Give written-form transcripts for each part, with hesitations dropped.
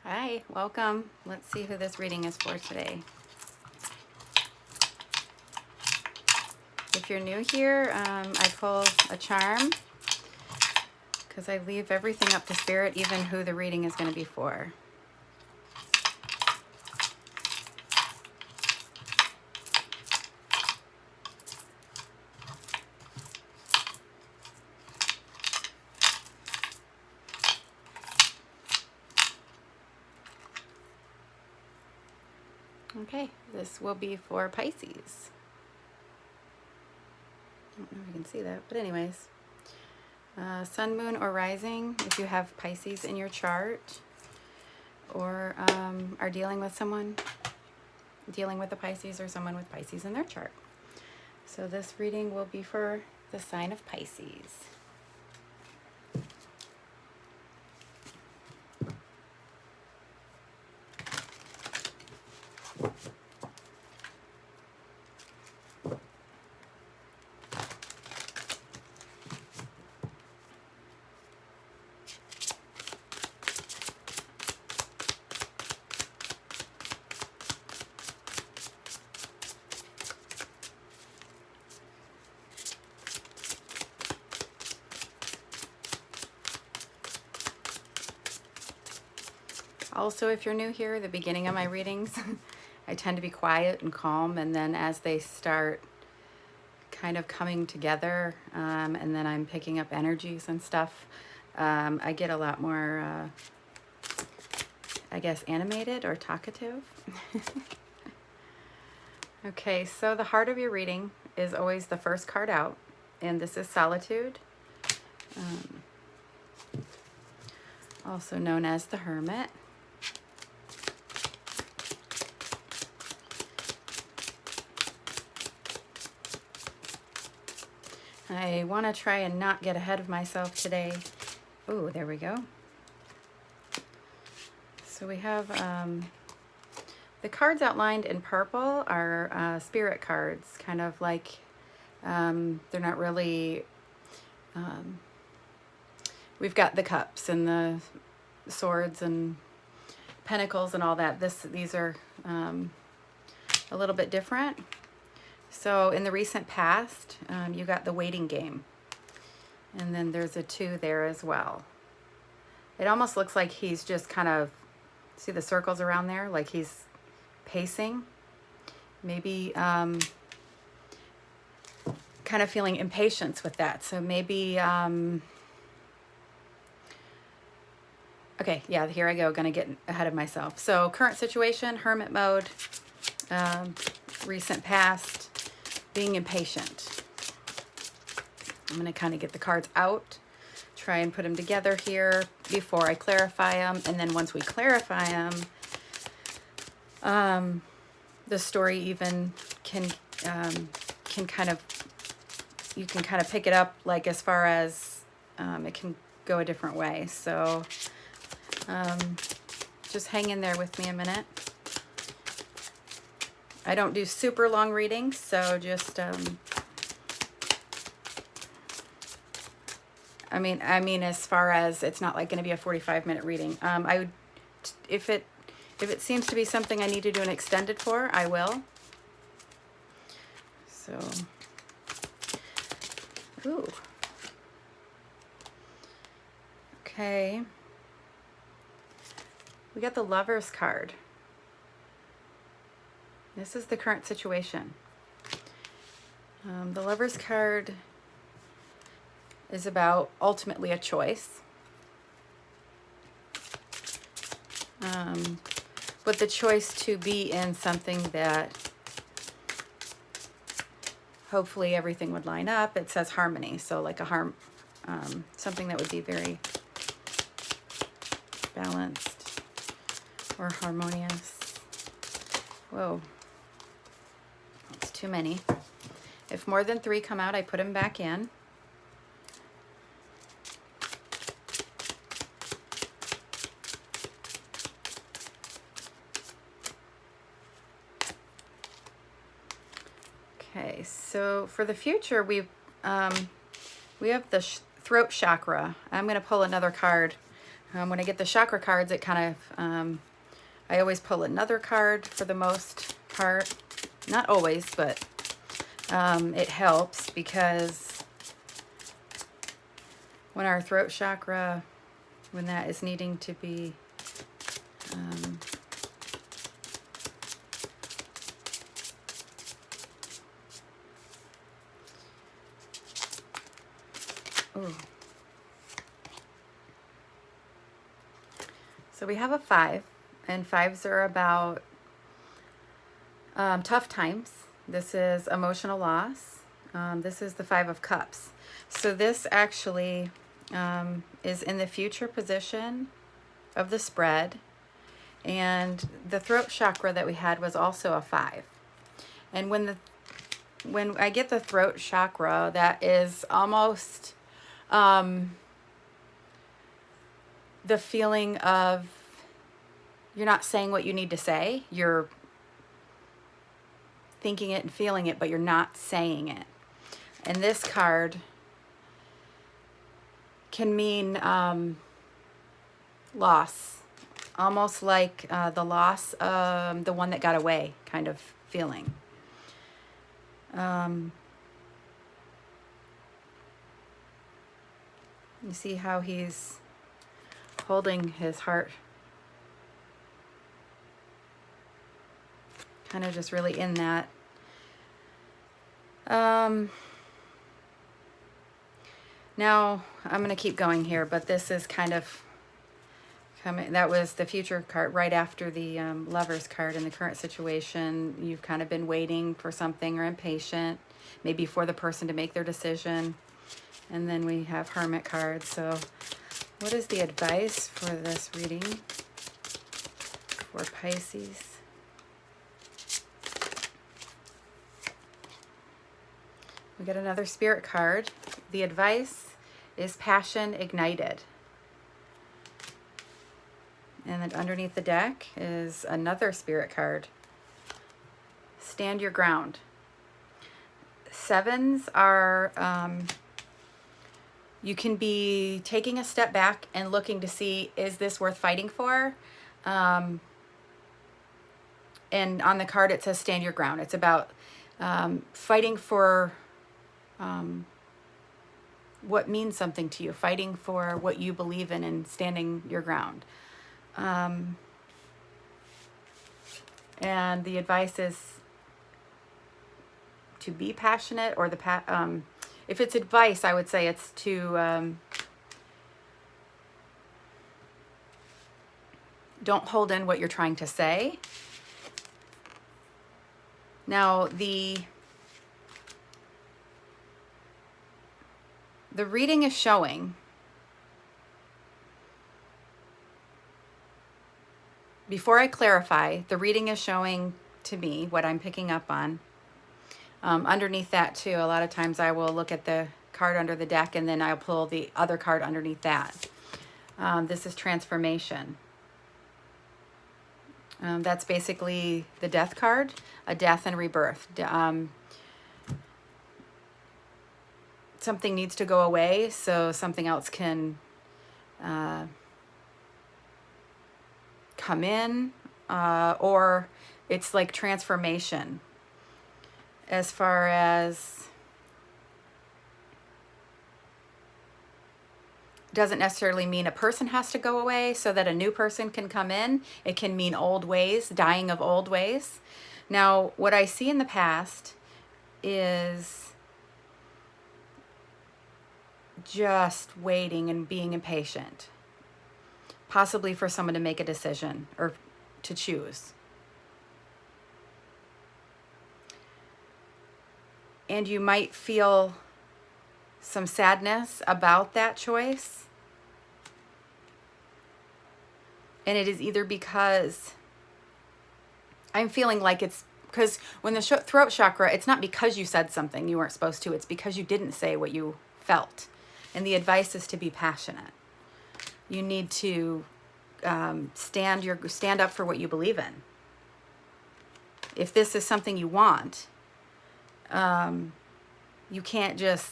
Hi, welcome. Let's see who this reading is for today. If you're new here, I pull a charm because I leave everything up to spirit, even who the reading is going to be for. Okay, this will be for Pisces. I don't know if you can see that, but anyways. Sun, moon, or rising, if you have Pisces in your chart, or are dealing with someone dealing with a Pisces, or someone with Pisces in their chart. So this reading will be for the sign of Pisces. Also, if you're new here, the beginning of my readings, I tend to be quiet and calm, and then as they start kind of coming together, and then I'm picking up energies and stuff, I get a lot more, I guess, animated or talkative. Okay, so the heart of your reading is always the first card out, and this is Solitude, also known as the Hermit. I want to try and not get ahead of myself today. Oh, there we go. So we have the cards outlined in purple are spirit cards, kind of like they're not really, we've got the cups and the swords and pentacles and all that. These are a little bit different. So in the recent past, you got the waiting game. And then there's a 2 there as well. It almost looks like he's just kind of, see the circles around there? Like he's pacing. Maybe kind of feeling impatience with that. So maybe, okay, yeah, here I go, gonna get ahead of myself. So current situation, hermit mode, recent past, being impatient. I'm going to kind of get the cards out, try and put them together here before I clarify them. And then once we clarify them, the story even can kind of, you can kind of pick it up, like as far as it can go a different way. So just hang in there with me a minute. I don't do super long readings, so just I mean, as far as it's not like going to be a 45-minute reading. I would, if it seems to be something I need to do an extended for, I will. So, ooh, okay. We got the Lover's card. This is the current situation. The Lover's card is about ultimately a choice. But the choice to be in something that hopefully everything would line up. It says harmony, so like a something that would be very balanced or harmonious. Whoa. That's too many. If more than 3 come out, I put them back in. Okay, so for the future, we have the throat chakra. I'm going to pull another card When I get the chakra cards, it kind of, I always pull another card for the most part. Not always, but it helps because when our throat chakra, when that is needing to be ooh. So we have a 5, and 5s are about tough times. This is emotional loss. This is the 5 of Cups. So this actually is in the future position of the spread. And the throat chakra that we had was also a 5. And when I get the throat chakra, that is almost the feeling of you're not saying what you need to say. You're thinking it and feeling it, but you're not saying it. And this card can mean loss. Almost like the loss of the one that got away kind of feeling. You see how he's holding his heart, kind of just really in that. Now I'm going to keep going here, but this is kind of coming. That was the future card right after the Lovers card. In the current situation, you've kind of been waiting for something or impatient, maybe for the person to make their decision. And then we have Hermit cards. So what is the advice for this reading for Pisces? We get another Spirit card. The advice is passion ignited. And then underneath the deck is another Spirit card. Stand your ground. 7s are, you can be taking a step back and looking to see, is this worth fighting for? And on the card it says stand your ground. It's about fighting for what means something to you, fighting for what you believe in and standing your ground. And the advice is to be passionate, or if it's advice, I would say it's to don't hold in what you're trying to say. Now, the reading is showing, before I clarify, the reading is showing to me what I'm picking up on. Underneath that too, a lot of times I will look at the card under the deck and then I'll pull the other card underneath that. This is transformation. That's basically the death card, a death and rebirth. Something needs to go away so something else can come in, or it's like transformation. As far as, doesn't necessarily mean a person has to go away so that a new person can come in. It can mean old ways, dying of old ways. Now, what I see in the past is just waiting and being impatient, possibly for someone to make a decision or to choose. And you might feel some sadness about that choice. And it is either because I'm feeling like it's because when the throat chakra, it's not because you said something you weren't supposed to. It's because you didn't say what you felt. And the advice is to be passionate. You need to stand up for what you believe in. If this is something you want, you can't just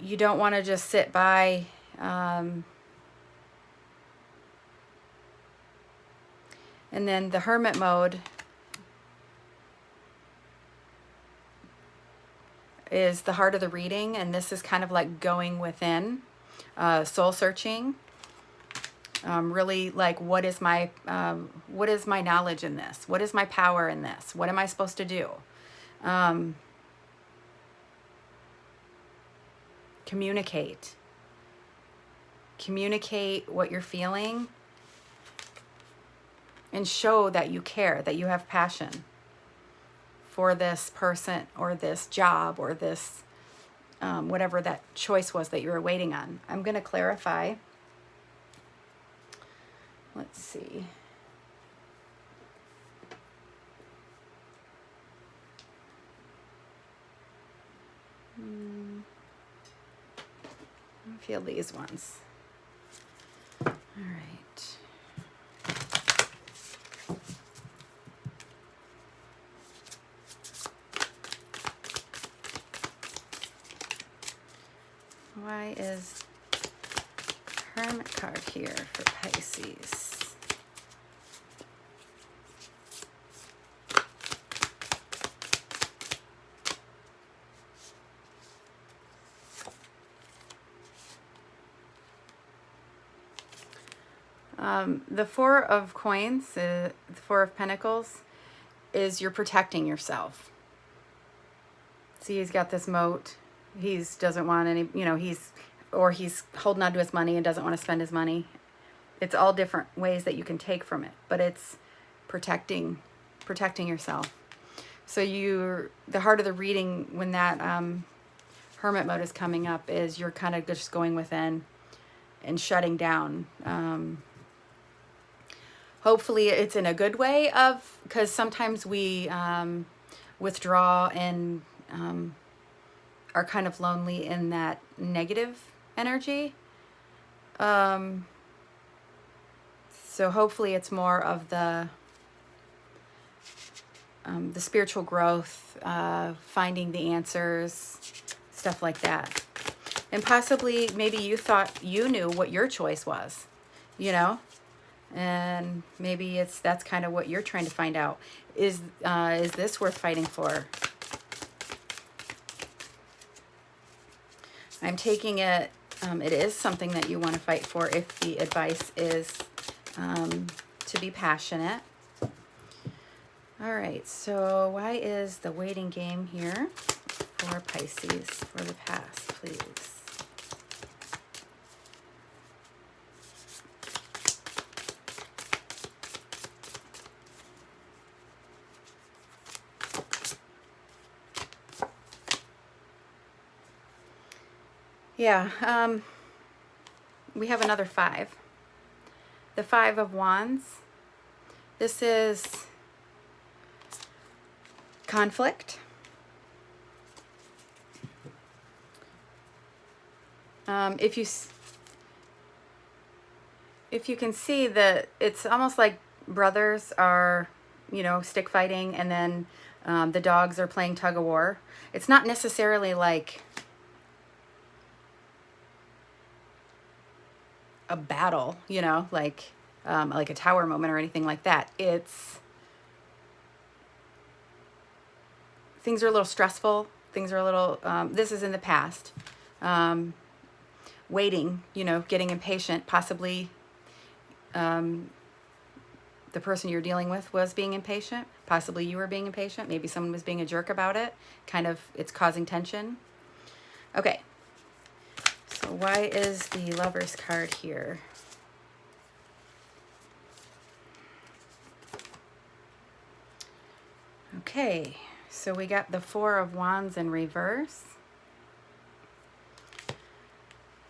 you don't want to just sit by. And then the hermit mode is the heart of the reading, and this is kind of like going within, soul searching. Really like, what is my knowledge in this? What is my power in this? What am I supposed to do? Communicate what you're feeling, and show that you care, that you have passion for this person or this job or this whatever that choice was that you were waiting on. I'm going to clarify. Let's see. I feel these ones. All right. Why is Hermit card here for Pisces? The Four of Coins, the Four of Pentacles, is you're protecting yourself. See, he's got this moat. He doesn't want any, he's holding on to his money and doesn't want to spend his money. It's all different ways that you can take from it, but it's protecting yourself. So the heart of the reading when that hermit mode is coming up is you're kind of just going within and shutting down. Hopefully it's in a good way, because sometimes we withdraw and are kind of lonely in that negative energy. So hopefully it's more of the spiritual growth, finding the answers, stuff like that. And possibly maybe you thought you knew what your choice was, and maybe that's kind of what you're trying to find out. Is this worth fighting for? I'm taking it, it is something that you want to fight for if the advice is to be passionate. All right, so why is the waiting game here for Pisces for the past, please? Yeah, we have another 5. The 5 of Wands. This is conflict. If you can see that it's almost like brothers are, stick fighting, and then the dogs are playing tug of war. It's not necessarily like a battle, like a tower moment or anything like that. It's things are a little stressful. Things are a little, this is in the past. Waiting, getting impatient. Possibly the person you're dealing with was being impatient. Possibly you were being impatient. Maybe someone was being a jerk about it. It's causing tension. Okay. So why is the Lover's card here? Okay, so we got the Four of Wands in reverse.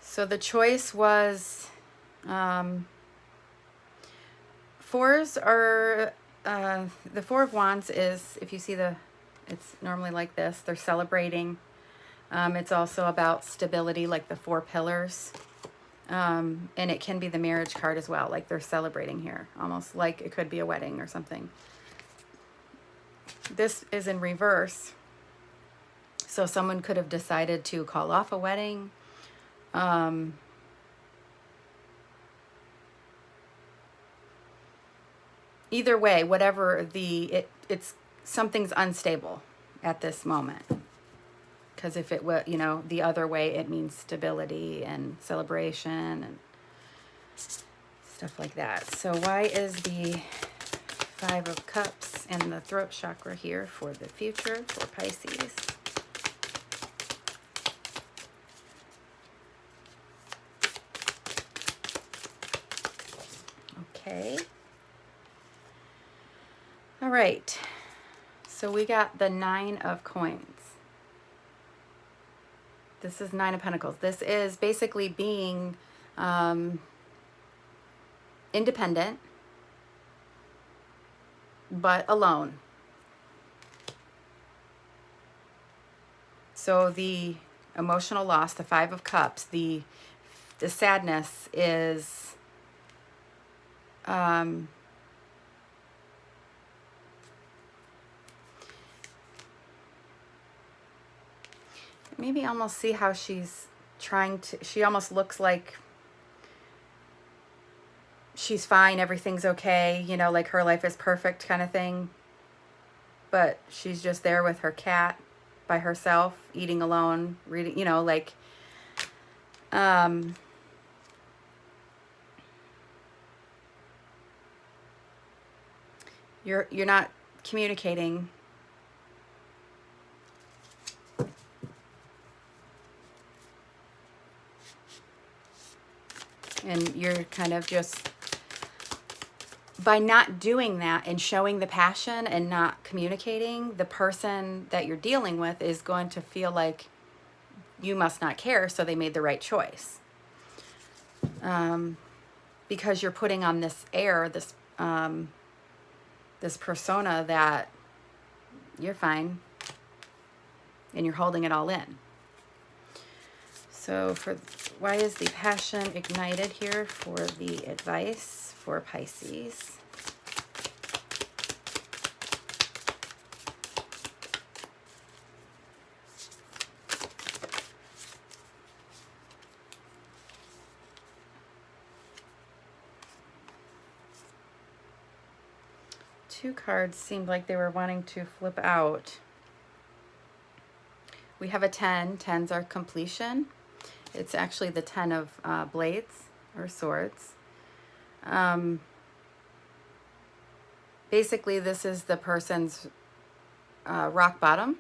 So the choice was, fours are, the Four of Wands is, if you see it's normally like this, they're celebrating. It's also about stability, like the 4 pillars. And it can be the marriage card as well, like they're celebrating here, almost like it could be a wedding or something. This is in reverse. So someone could have decided to call off a wedding. Either way, whatever it's something's unstable at this moment. Because if it were, you know, the other way, it means stability and celebration and stuff like that. So why is the Five of Cups and the throat chakra here for the future for Pisces? Okay. All right. So we got the Nine of Coins. This is Nine of Pentacles. This is basically being independent, but alone. So the emotional loss, the Five of Cups, the sadness is maybe almost see how she's trying to, she almost looks like she's fine, everything's okay, you know, like her life is perfect kind of thing. But she's just there with her cat by herself, eating alone, reading, you know, like, you're not communicating. And you're kind of just, by not doing that and showing the passion and not communicating, the person that you're dealing with is going to feel like you must not care, so they made the right choice. Because you're putting on this air, this persona that you're fine and you're holding it all in. So why is the passion ignited here for the advice for Pisces? Two cards seemed like they were wanting to flip out. We have a 10. 10s are completion. It's actually the 10 of blades or swords. Basically, this is the person's rock bottom.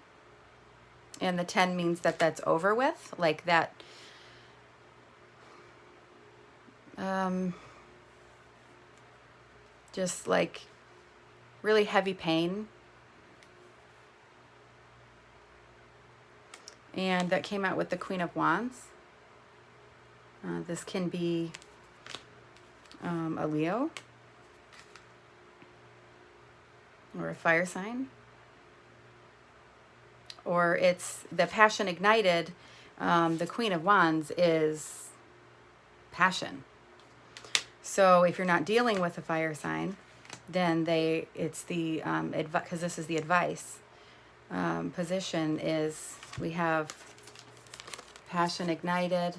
And the 10 means that that's over with. Like that. Just like really heavy pain. And that came out with the Queen of Wands. This can be a Leo or a fire sign. Or it's the passion ignited. The Queen of Wands is passion. So if you're not dealing with a fire sign, then it's the because this is the advice position is we have passion ignited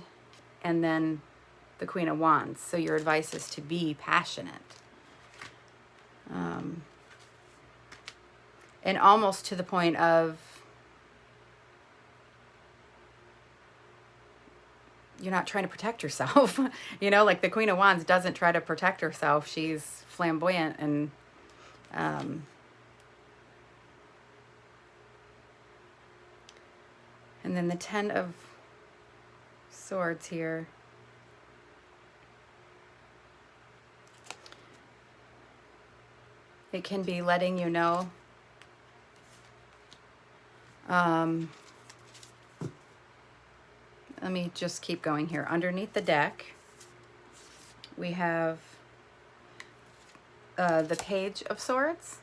and then the Queen of Wands. So your advice is to be passionate. And almost to the point of you're not trying to protect yourself. You know, like the Queen of Wands doesn't try to protect herself. She's flamboyant and then the 10 of Swords here. It can be letting you know let me just keep going here. Underneath the deck, we have the Page of Swords.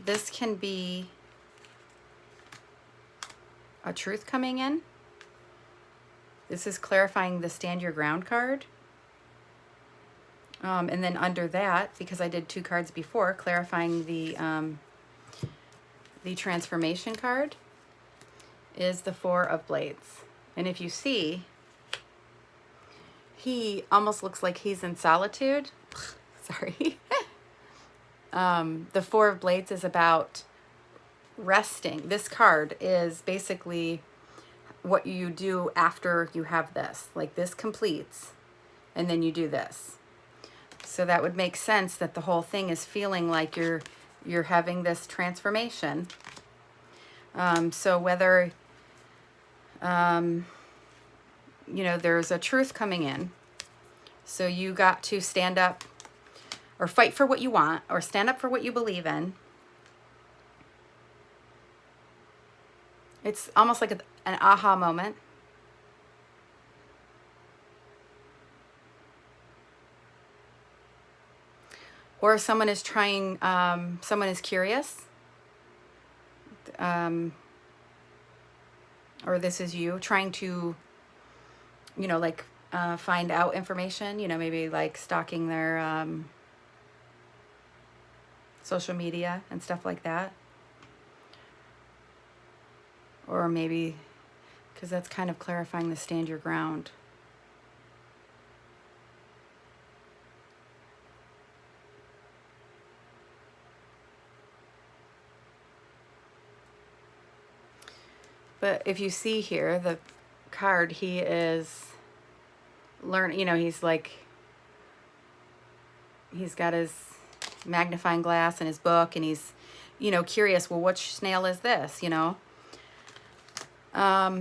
This can be a truth coming in. This is clarifying the Stand Your Ground card. And then under that, because I did 2 cards before, clarifying the transformation card. is the Four of Blades. And if you see, he almost looks like he's in solitude. Sorry. The Four of Blades is about resting. This card is basically what you do after you have this. Like this completes, and then you do this. So that would make sense that the whole thing is feeling like you're having this transformation. So whether, you know, there's a truth coming in. So you got to stand up or fight for what you want or stand up for what you believe in. It's almost like an aha moment. Or someone is trying, someone is curious. Or this is you trying to, you know, like find out information, you know, maybe like stalking their social media and stuff like that. Or maybe, because that's kind of clarifying the stand your ground. But if you see here, the card, he is learning, you know, he's like, he's got his magnifying glass and his book, and he's, you know, curious, well, which snail is this, you know? What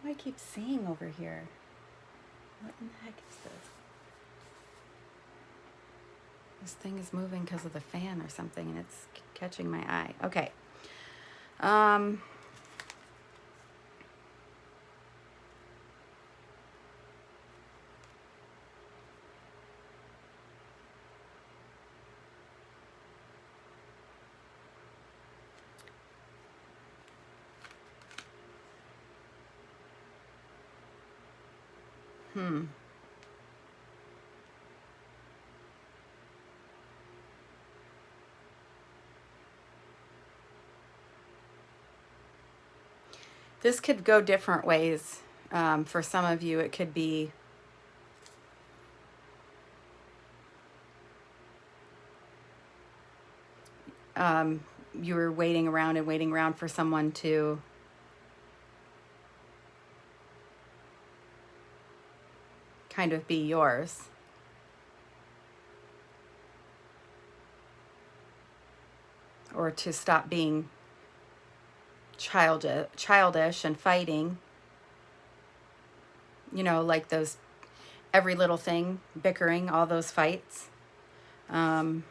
do I keep seeing over here? What in the heck is this? This thing is moving because of the fan or something, and it's catching my eye. Okay. This could go different ways. For some of you, it could be you were waiting around for someone to kind of be yours. Or to stop being childish and fighting. You know, like those every little thing, bickering, all those fights. And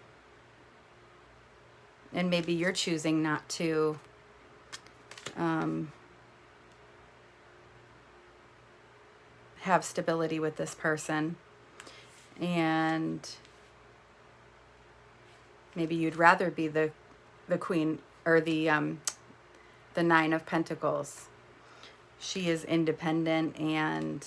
maybe you're choosing not to have stability with this person. And maybe you'd rather be the queen or the Nine of Pentacles. She is independent and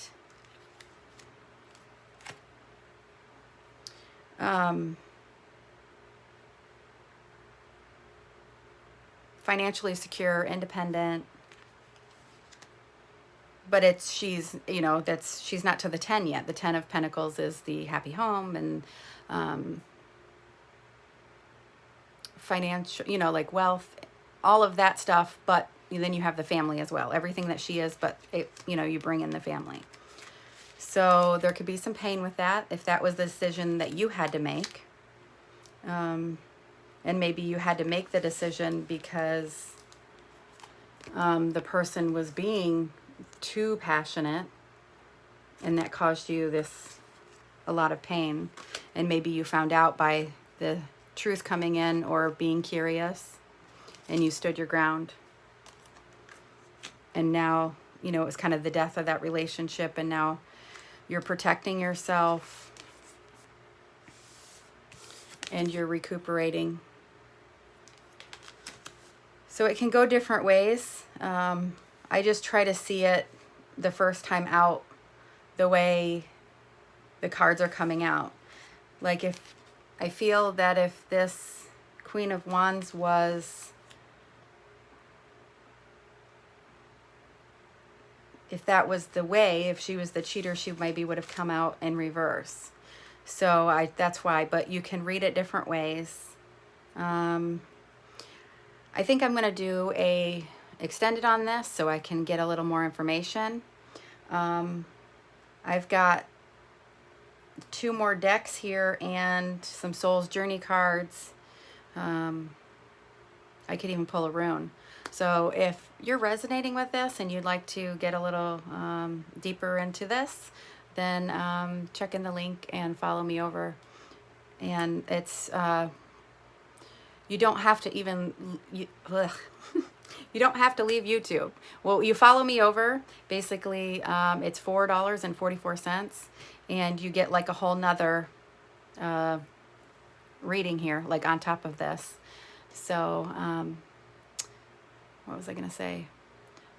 financially secure, independent. But she's, you know, she's not to the 10 yet. The 10 of Pentacles is the happy home and financial, you know, like wealth, all of that stuff. But then you have the family as well. Everything that she is, but you know, you bring in the family. So there could be some pain with that if that was the decision that you had to make. And maybe you had to make the decision because the person was being too passionate, and that caused you a lot of pain. And maybe you found out by the truth coming in or being curious, and you stood your ground. And now, you know, it was kind of the death of that relationship, and now you're protecting yourself and you're recuperating. So it can go different ways. I just try to see it the first time out the way the cards are coming out. Like if I feel that if this Queen of Wands was, if that was the way, if she was the cheater, she maybe would have come out in reverse. So that's why, but you can read it different ways. I think I'm going to do a extended on this so I can get a little more information. I've got 2 more decks here and some Soul's Journey cards. I could even pull a rune. So if you're resonating with this and you'd like to get a little deeper into this, then check in the link and follow me over. And it's, you don't have to even, you don't have to leave YouTube. Well, you follow me over, basically it's $4.44, and you get like a whole nother reading here, like on top of this. So, what was I going to say?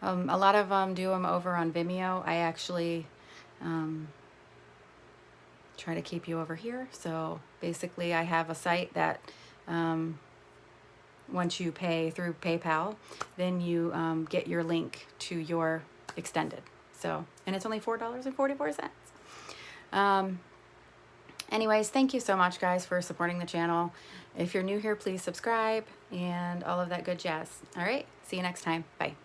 A lot of them do them over on Vimeo. I actually try to keep you over here. So basically I have a site that once you pay through PayPal, then you get your link to your extended. So, and it's only $4.44. Anyways, thank you so much, guys, for supporting the channel. If you're new here, please subscribe and all of that good jazz. All right, see you next time. Bye.